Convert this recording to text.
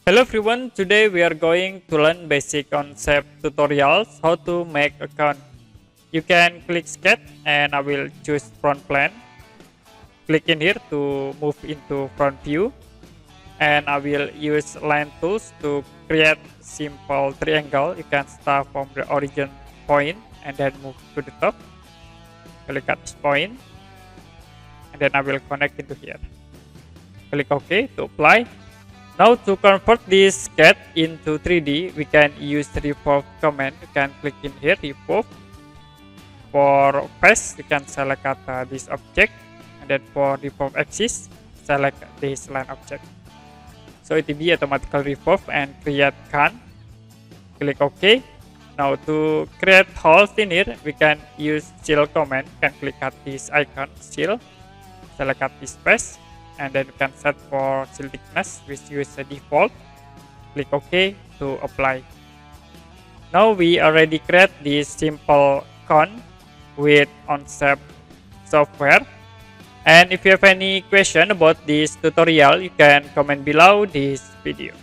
Hello everyone, today we are going to learn basic concept tutorials how to make account. You can click sketch and I will choose front plan. Click in here to move into front view and I will use line tools to create simple triangle. You can start from the origin point and then move to the top. Click at this point and then I will connect into here. Click OK to apply. Now to convert this sketch into 3D, we can use revolve command. You can click in here, revolve. For face, you can select this object, and then for revolve axis, select this line object. So it will be automatically revolve and create can. Click OK. Now to create holes in here, we can use seal command. You can click at this icon, seal, select at this face. And then you can set for seal thickness, which use a default. Click OK to apply. Now we already create this simple cone with Onshape software. And if you have any question about this tutorial, you can comment below this video.